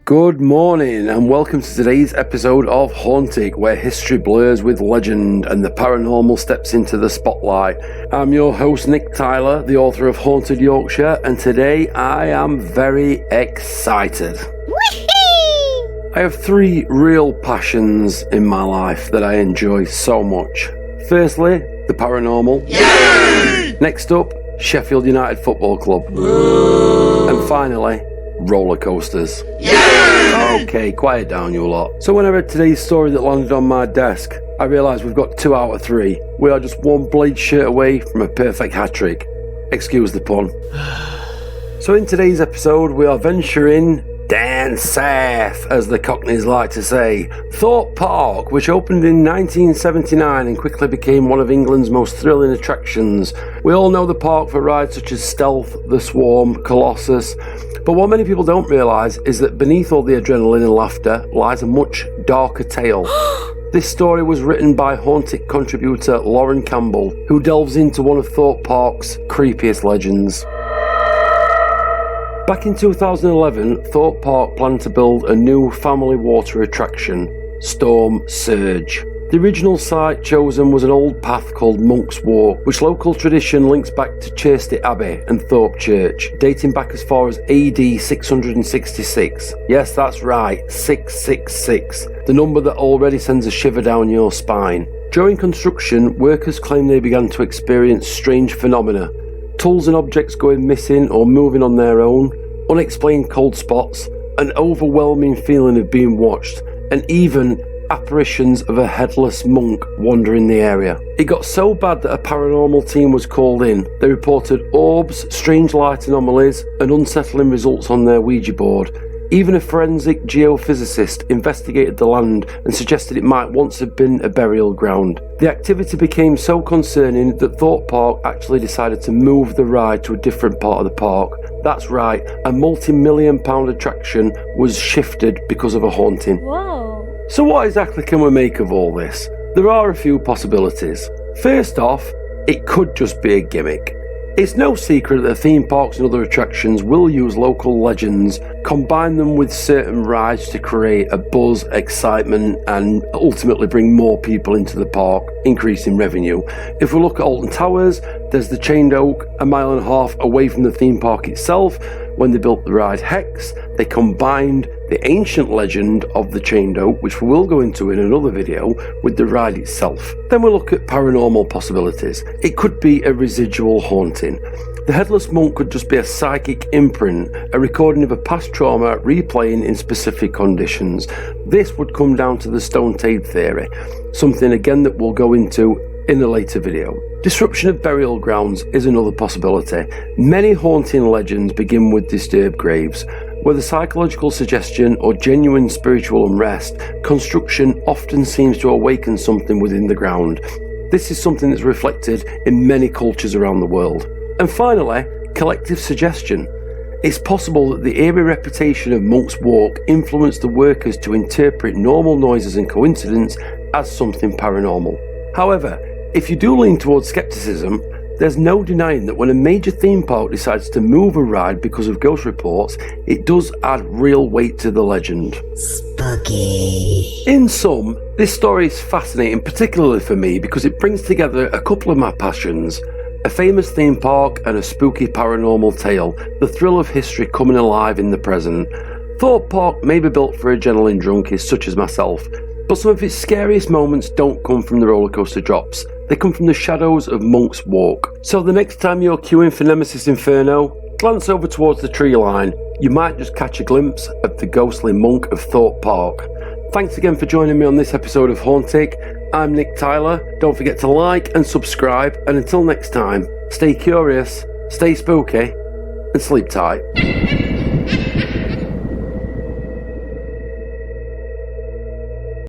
Good morning and welcome to today's episode of Hauntic, where history blurs with legend and the paranormal steps into the spotlight. I'm your host Nick Tyler, the author of Haunted Yorkshire, and today I am very excited. Whee! I have three real passions in my life that I enjoy so much. Firstly, the paranormal. Yay! Next up, Sheffield United Football Club. Ooh. And finally, roller coasters. Yay! Okay, quiet down you lot. So when I read today's story that landed on my desk, I realised we've got 2 out of 3. We are just one blade shirt away from a perfect hat-trick. Excuse the pun. So in today's episode, we are venturing down south, as the Cockneys like to say. Thorpe Park, which opened in 1979 and quickly became one of England's most thrilling attractions. We all know the park for rides such as Stealth, The Swarm, Colossus. But what many people don't realise is that beneath all the adrenaline and laughter lies a much darker tale. This story was written by Hauntic contributor Lauren Campbell, who delves into one of Thorpe Park's creepiest legends. Back in 2011, Thorpe Park planned to build a new family water attraction, Storm Surge. The original site chosen was an old path called Monk's Walk, which local tradition links back to Chertsey Abbey and Thorpe Church, dating back as far as AD 666. Yes, that's right, 666, the number that already sends a shiver down your spine. During construction, workers claim they began to experience strange phenomena, tools and objects going missing or moving on their own, unexplained cold spots, an overwhelming feeling of being watched, and even apparitions of a headless monk wandering the area. It got so bad that a paranormal team was called in. They reported orbs, strange light anomalies, and unsettling results on their Ouija board. Even a forensic geophysicist investigated the land and suggested it might once have been a burial ground. The activity became so concerning that Thorpe Park actually decided to move the ride to a different part of the park. That's right, a multi-million-pound attraction was shifted because of a haunting. Whoa. So what exactly can we make of all this? There are a few possibilities. First off, it could just be a gimmick. It's no secret that theme parks and other attractions will use local legends, combine them with certain rides to create a buzz, excitement, and ultimately bring more people into the park, increasing revenue. If we look at Alton Towers, there's the Chained Oak, 1.5 miles away from the theme park itself. When they built the ride Hex, they combined the ancient legend of the Chained Oak, which we will go into in another video, with the ride itself. Then we look at paranormal possibilities. It could be a residual haunting. The Headless Monk could just be a psychic imprint, a recording of a past trauma replaying in specific conditions. This would come down to the stone tape theory, something again that we'll go into in a later video. Disruption of burial grounds is another possibility. Many haunting legends begin with disturbed graves. Whether psychological suggestion or genuine spiritual unrest, construction often seems to awaken something within the ground. This is something that's reflected in many cultures around the world. And finally, collective suggestion. It's possible that the eerie reputation of Monk's Walk influenced the workers to interpret normal noises and coincidence as something paranormal. However, if you do lean towards skepticism, there's no denying that when a major theme park decides to move a ride because of ghost reports, it does add real weight to the legend. Spooky. In sum, this story is fascinating, particularly for me, because it brings together a couple of my passions: a famous theme park and a spooky paranormal tale, the thrill of history coming alive in the present. Thorpe Park may be built for adrenaline junkies such as myself, but some of its scariest moments don't come from the roller coaster drops. They come from the shadows of Monk's Walk. So the next time you're queuing for Nemesis Inferno, glance over towards the tree line. You might just catch a glimpse of the ghostly monk of Thorpe Park. Thanks again for joining me on this episode of Hauntic. I'm Nick Tyler. Don't forget to like and subscribe. And until next time, stay curious, stay spooky, and sleep tight.